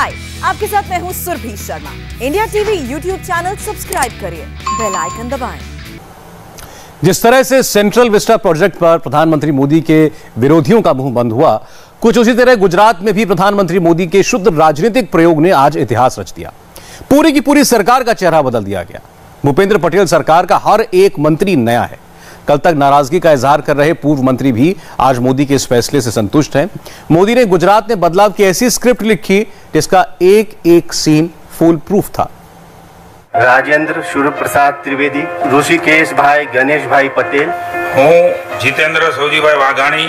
हाय, आपके साथ मैं हूं Surabhi Sharma. India TV YouTube channel subscribe करिए, बेल आइकन दबाएं। जिस तरह से सेंट्रल विस्टा प्रोजेक्ट पर प्रधानमंत्री मोदी के विरोधियों का मुंह बंद हुआ, कुछ उसी तरह गुजरात में भी प्रधानमंत्री मोदी के शुद्ध राजनीतिक प्रयोग ने आज इतिहास रच दिया। पूरी की पूरी सरकार का चेहरा बदल दिया गया। भूपेंद्र पटेल सरकार का हर एक मंत्री नया है। कल तक नाराजगी का इजहार कर रहे पूर्व मंत्री भी आज मोदी के इस फैसले से संतुष्ट हैं। मोदी ने गुजरात में बदलाव की ऐसी स्क्रिप्ट लिखी जिसका एक एक सीन फुल प्रूफ था। राजेंद्र सूर्य प्रसाद त्रिवेदी, ऋषिकेश भाई गणेश भाई पटेल, हूँ जितेंद्र सौजी भाई वाघाणी,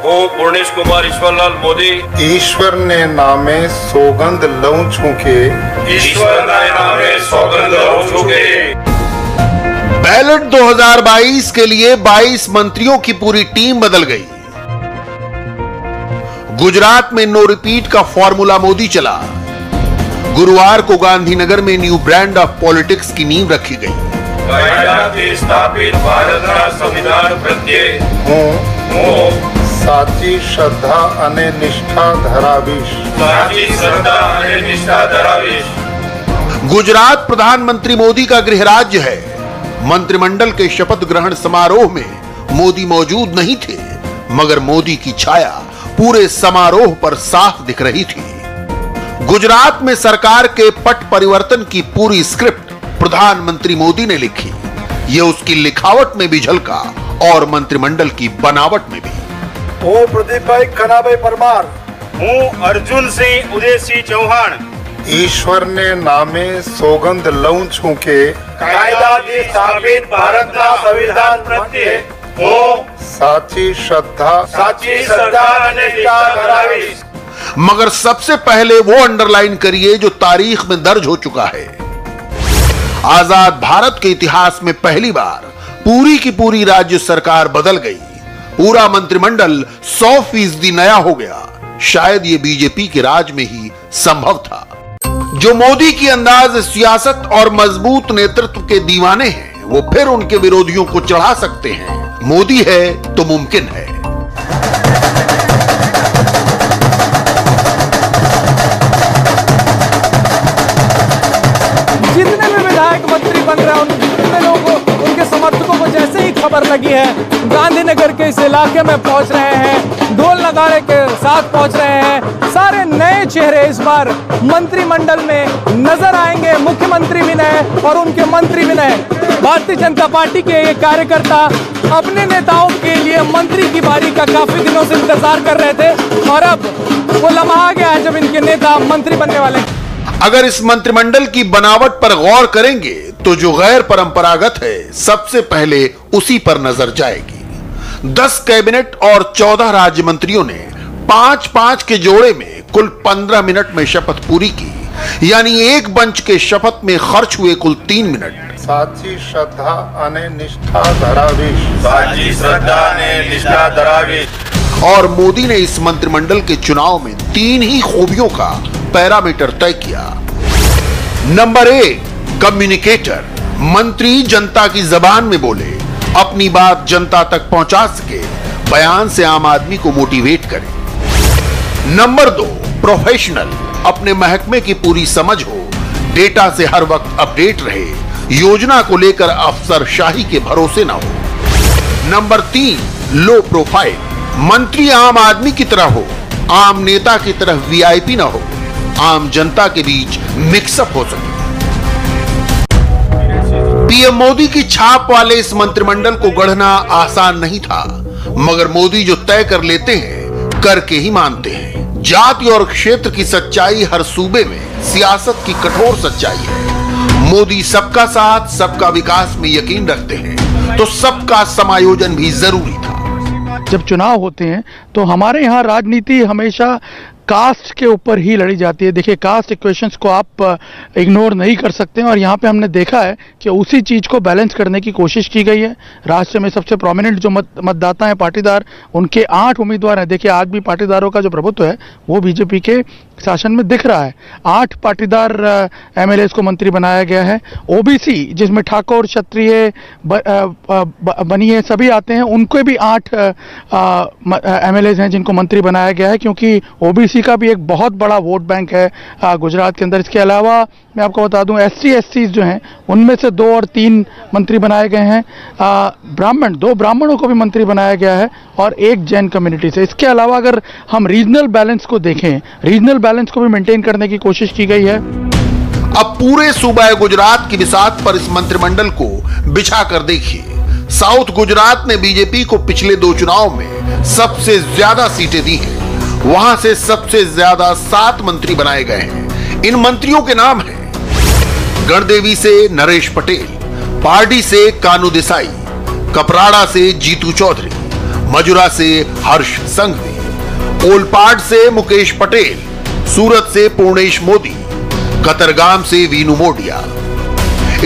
हूँ पूर्णेश कुमार ईश्वरलाल मोदी। ईश्वर ने नामे सौगंध लऊं छूके, ईश्वर ने नामे सौगंध लऊं छूके। बैलेट 2022 के लिए 22 मंत्रियों की पूरी टीम बदल गई। गुजरात में नो रिपीट का फॉर्मूला मोदी चला। गुरुवार को गांधीनगर में न्यू ब्रांड ऑफ पॉलिटिक्स की नींव रखी गई। स्थापित भारत का संविधान प्रत्यय हूँ साची श्रद्धा अने निष्ठा धरावीश, साची श्रद्धा अने निष्ठा धरावीश। गुजरात प्रधानमंत्री मोदी का गृह राज्य है। मंत्रिमंडल के शपथ ग्रहण समारोह में मोदी मौजूद नहीं थे, मगर मोदी की छाया पूरे समारोह पर साफ दिख रही थी। गुजरात में सरकार के पट परिवर्तन की पूरी स्क्रिप्ट प्रधानमंत्री मोदी ने लिखी। यह उसकी लिखावट में भी झलका और मंत्रिमंडल की बनावट में भी। हूँ प्रदीप भाई कनाभाई परमार, हूँ अर्जुन सिंह उदय सिंह चौहान। ईश्वर ने नामे सौगंध लऊं छूके, कायदाથી स्थापित भारत का संविधान प्रत्यय हूँ साची श्रद्धा अने निष्ठा धरावीश। मगर सबसे पहले वो अंडरलाइन करिए जो तारीख में दर्ज हो चुका है। आजाद भारत के इतिहास में पहली बार पूरी की पूरी राज्य सरकार बदल गई। पूरा मंत्रिमंडल 100% नया हो गया। शायद ये बीजेपी के राज में ही संभव था। जो मोदी की अंदाज सियासत और मजबूत नेतृत्व के दीवाने हैं, वो फिर उनके विरोधियों को चढ़ा सकते हैं। मोदी है तो मुमकिन है। जितने भी विधायक मंत्री बन रहे हैं, उतने लोगों को, उनके समर्थकों को जैसे ही खबर लगी है गांधीनगर के इस इलाके में पहुंच रहे हैं, ढोल नगाड़े के साथ पहुंच रहे हैं। सारे नए चेहरे इस बार मंत्रिमंडल में नजर आएंगे। मुख्यमंत्री भी नए और उनके मंत्री भी नए। भारतीय जनता पार्टी के ये कार्यकर्ता अपने नेताओं के लिए मंत्री की बारी का काफी दिनों से इंतजार कर रहे थे और अब वो लम्हा आ गया है जब इनके नेता मंत्री बनने वाले। अगर इस मंत्रिमंडल की बनावट पर गौर करेंगे तो जो गैर परंपरागत है, सबसे पहले उसी पर नजर जाएगी। 10 कैबिनेट और 14 राज्य मंत्रियों ने 5-5 के जोड़े में कुल 15 मिनट में शपथ पूरी की, यानी एक बंच के शपथ में खर्च हुए कुल 3 मिनट। साची श्रद्धा अने निष्ठा धरावीश, साची श्रद्धा अने निष्ठा धरावीश। और मोदी ने इस मंत्रिमंडल के चुनाव में 3 ही खूबियों का पैरामीटर तय किया। Number 1, communicator. मंत्री जनता की जबान में बोले, अपनी बात जनता तक पहुंचा सके, बयान से आम आदमी को मोटिवेट करे। Number 2, professional. अपने महकमे की पूरी समझ हो, डेटा से हर वक्त अपडेट रहे, योजना को लेकर अफसरशाही के भरोसे ना हो। Number 3, low profile. मंत्री आम आदमी की तरह हो, आम नेता की तरह वीआईपी ना हो, आम जनता के बीच मिक्सअप हो सके। पीएम मोदी की छाप वाले इस मंत्रिमंडल को गढ़ना आसान नहीं था, मगर मोदी जो तय कर लेते हैं करके ही मानते हैं। जाति और क्षेत्र की सच्चाई हर सूबे में सियासत की कठोर सच्चाई है। मोदी सबका साथ सबका विकास में यकीन रखते हैं, तो सबका समायोजन भी जरूरी था। जब चुनाव होते हैं तो हमारे यहाँ राजनीति हमेशा कास्ट के ऊपर ही लड़ी जाती है। देखिए, कास्ट इक्वेशंस को आप इग्नोर नहीं कर सकते हैं और यहाँ पे हमने देखा है कि उसी चीज़ को बैलेंस करने की कोशिश की गई है। राज्य में सबसे प्रोमिनेंट जो मतदाता हैं, पाटीदार, उनके 8 उम्मीदवार हैं। देखिए, आज भी पाटीदारों का जो प्रभुत्व है वो बीजेपी के शासन में दिख रहा है। 8 पाटीदार एमएलएस को मंत्री बनाया गया है। ओबीसी जिसमें ठाकुर, क्षत्रिय, बनिए सभी आते हैं, उनको भी 8 एमएलएस हैं जिनको मंत्री बनाया गया है, क्योंकि ओबीसी का भी एक बहुत बड़ा वोट बैंक है गुजरात के अंदर। इसके अलावा मैं आपको बता दूं SC/ST जो हैं उनमें से 2 और 3 मंत्री बनाए गए हैं। ब्राह्मण 2 ब्राह्मणों को भी मंत्री बनाया गया है और 1 जैन कम्युनिटी से। इसके अलावा अगर हम रीजनल बैलेंस को देखें, रीजनल बैलेंस को भी मेंटेन करने की कोशिश की गई है। अब पूरे सूबा गुजरात की बिसात पर इस मंत्रिमंडल को बिछा कर देखिए। साउथ गुजरात ने बीजेपी को पिछले 2 चुनाव में सबसे ज्यादा सीटें दी हैं। वहां से सबसे ज्यादा 7 मंत्री बनाए गए हैं। इन मंत्रियों के नाम हैं गणदेवी से नरेश पटेल, पार्डी से कानू देसाई, कपराड़ा से जीतू चौधरी, मजुरा से हर्ष संघवी, ओलपाड से मुकेश पटेल, सूरत से पूर्णेश मोदी, कतरगाम से वीनू मोडिया।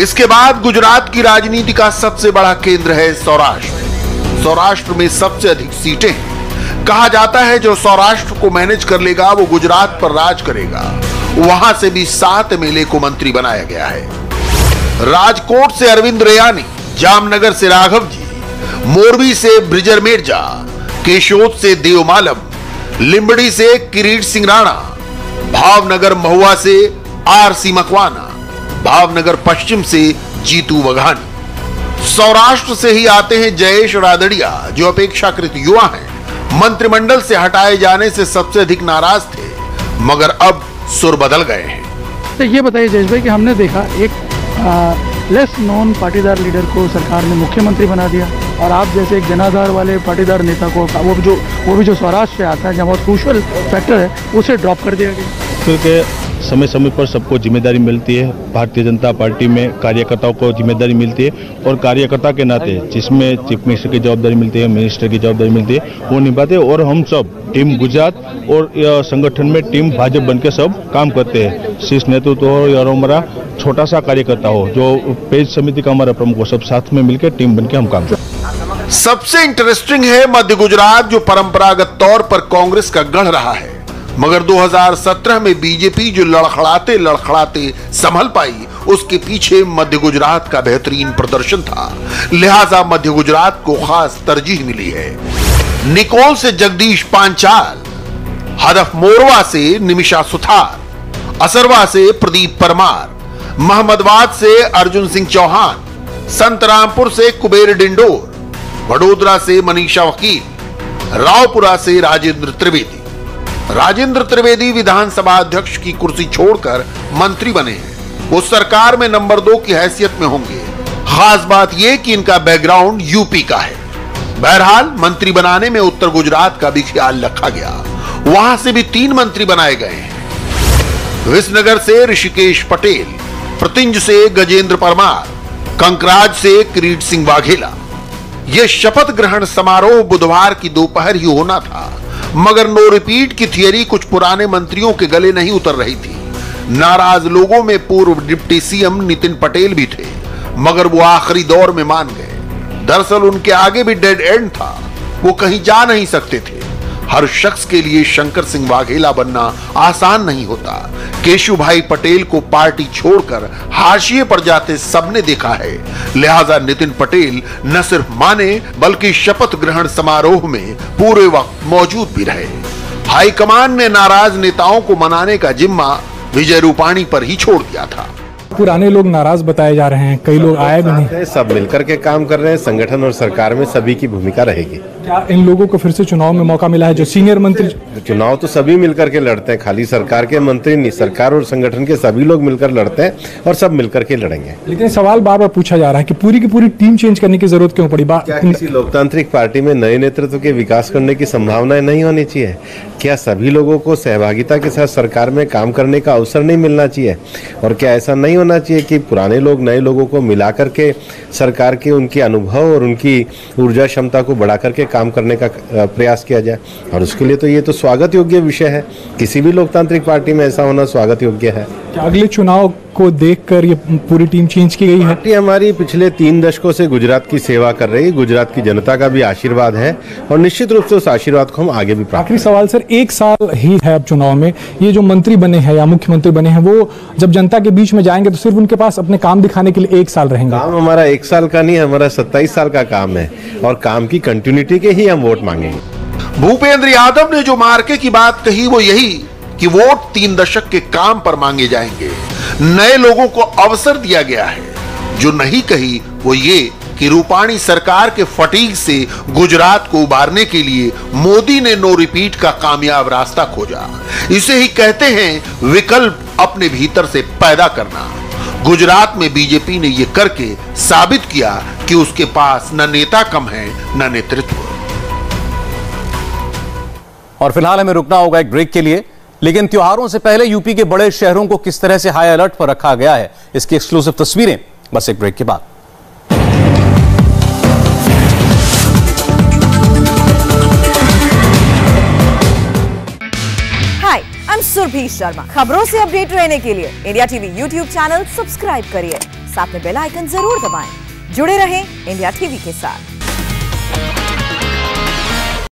इसके बाद गुजरात की राजनीति का सबसे बड़ा केंद्र है सौराष्ट्र। सौराष्ट्र में सबसे अधिक सीटें हैं। कहा जाता है जो सौराष्ट्र को मैनेज कर लेगा वो गुजरात पर राज करेगा। वहां से भी 7 एमएलए को मंत्री बनाया गया है। राजकोट से अरविंद रेयानी, जामनगर से राघव जी, मोरबी से ब्रिजर मिर्जा, केशोद से देवमालम, लिंबड़ी से किरीट सिंह राणा, भावनगर महुआ से RC मकवाना, भावनगर पश्चिम से जीतू वघानी। सौराष्ट्र से ही आते हैं जयेश रादड़िया जो अपेक्षाकृत युवा हैं। मंत्रिमंडल से हटाए जाने से सबसे अधिक नाराज थे, मगर अब सुर बदल गए हैं। तो ये बताइए जयेश भाई कि हमने देखा एक लेस नॉन पाटीदार लीडर को सरकार ने मुख्यमंत्री बना दिया और आप जैसे एक जनाधार वाले पाटीदार नेता को वो भी जो सौराष्ट्र से आता है, जहाँ बहुत क्रूशल फैक्टर है, उसे ड्रॉप कर दिया गया। क्योंकि समय समय पर सबको जिम्मेदारी मिलती है। भारतीय जनता पार्टी में कार्यकर्ताओं को जिम्मेदारी मिलती है और कार्यकर्ता के नाते जिसमें चीफ मिनिस्टर की जवाबदारी मिलती है, मिनिस्टर की जवाबदारी मिलती है, वो निभाते हैं। और हम सब टीम गुजरात और संगठन में टीम भाजपा बन के सब काम करते हैं। शीर्ष नेतृत्व हो या हमारा छोटा सा कार्यकर्ता हो, जो पेज समिति का हमारा प्रमुख हो, सब साथ में मिलकर टीम बन के हम काम करते हैं। सबसे इंटरेस्टिंग है मध्य गुजरात जो परंपरागत तौर पर कांग्रेस का गढ़ रहा है, मगर 2017 में बीजेपी जो लड़खड़ाते संभल पाई, उसके पीछे मध्य गुजरात का बेहतरीन प्रदर्शन था। लिहाजा मध्य गुजरात को खास तरजीह मिली है। निकोल से जगदीश पांचाल, हदफ मोरवा से निमिषा सुथार, असरवा से प्रदीप परमार, महमदवाद से अर्जुन सिंह चौहान, संतरामपुर से कुबेर डिंडोर, वडोदरा से मनीषा वकील, रावपुरा से राजेंद्र त्रिवेदी। राजेंद्र त्रिवेदी विधानसभा अध्यक्ष की कुर्सी छोड़कर मंत्री बने हैं। वो सरकार में नंबर 2 की हैसियत में होंगे। खास बात यह कि इनका बैकग्राउंड यूपी का है। बहरहाल मंत्री बनाने में उत्तर गुजरात का भी ख्याल रखा गया। वहां से भी 3 मंत्री बनाए गए हैं। विसनगर से ऋषिकेश पटेल, प्रतिंज से गजेंद्र परमार, कंकराज से किरीट सिंह वाघेला। यह शपथ ग्रहण समारोह बुधवार की दोपहर ही होना था, मगर नो रिपीट की थियरी कुछ पुराने मंत्रियों के गले नहीं उतर रही थी। नाराज लोगों में पूर्व डिप्टी सीएम नितिन पटेल भी थे, मगर वो आखिरी दौर में मान गए। दरअसल उनके आगे भी डेड एंड था, वो कहीं जा नहीं सकते थे। हर शख्स के लिए शंकर सिंह वाघेला बनना आसान नहीं होता। केशु भाई पटेल को पार्टी छोड़कर हाशिए पर जाते सबने देखा है। लिहाजा नितिन पटेल न सिर्फ माने बल्कि शपथ ग्रहण समारोह में पूरे वक्त मौजूद भी रहे। हाईकमान ने नाराज नेताओं को मनाने का जिम्मा विजय रूपाणी पर ही छोड़ दिया था। पुराने लोग नाराज बताए जा रहे हैं, कई लोग आए भी नहीं। सब मिलकर के काम कर रहे हैं। संगठन और सरकार में सभी की भूमिका रहेगी। क्या इन लोगों को फिर से चुनाव में मौका मिला है जो सीनियर मंत्री? चुनाव तो सभी मिलकर के लड़ते हैं, खाली सरकार के मंत्री नहीं, सरकार और संगठन के सभी लोग मिलकर लड़ते हैं और सब मिलकर के लड़ेंगे। लेकिन सवाल बार बार पूछा जा रहा है कि पूरी की पूरी टीम चेंज करने की जरूरत क्यों पड़ी? क्या किसी लोकतांत्रिक पार्टी में नए नेतृत्व के विकास करने की संभावनाएं नहीं होनी चाहिए? क्या सभी लोगों को सहभागिता के साथ सरकार में काम करने का अवसर नहीं मिलना चाहिए? और क्या ऐसा नहीं होना चाहिए कि पुराने लोग नए लोगों को मिला करके सरकार के उनके अनुभव और उनकी ऊर्जा क्षमता को बढ़ा करके काम करने का प्रयास किया जाए? और उसके लिए तो ये तो स्वागत योग्य विषय है। किसी भी लोकतांत्रिक पार्टी में ऐसा होना स्वागत योग्य है। क्या अगले चुनाव को देखकर ये पूरी टीम चेंज की गई है? पार्टी हमारी पिछले 3 दशकों से गुजरात की सेवा कर रही है, गुजरात की जनता का भी आशीर्वाद है और निश्चित रूप से उस आशीर्वाद को हम आगे भी प्राप्त। आखिरी सवाल सर, 1 साल ही है अब चुनाव में, ये जो मंत्री बने हैं या मुख्यमंत्री बने हैं वो जब जनता के बीच में जाएंगे तो सिर्फ उनके पास अपने काम दिखाने के लिए 1 साल रहेंगे? काम हमारा 1 साल का नहीं, हमारा 27 साल का काम है और काम की कंटिन्यूटी के ही हम वोट मांगेंगे। भूपेंद्र यादव ने जो मार्के की बात कही वो यही कि वोट 3 दशक के काम पर मांगे जाएंगे। नए लोगों को अवसर दिया गया है। जो नहीं कही वो ये कि रूपाणी सरकार के फटीग से गुजरात को उबारने के लिए मोदी ने नो रिपीट का कामयाब रास्ता खोजा। इसे ही कहते हैं विकल्प अपने भीतर से पैदा करना। गुजरात में बीजेपी ने यह करके साबित किया कि उसके पास न नेता कम है न नेतृत्व। और फिलहाल हमें रुकना होगा एक ब्रेक के लिए, लेकिन त्योहारों से पहले यूपी के बड़े शहरों को किस तरह से हाई अलर्ट पर रखा गया है, इसकी एक्सक्लूसिव तस्वीरें बस एक ब्रेक के बाद। हाय, आई एम सुरभि शर्मा। खबरों से अपडेट रहने के लिए India TV YouTube channel subscribe करिए, साथ में बेल आइकन जरूर दबाएं। जुड़े रहें इंडिया टीवी के साथ।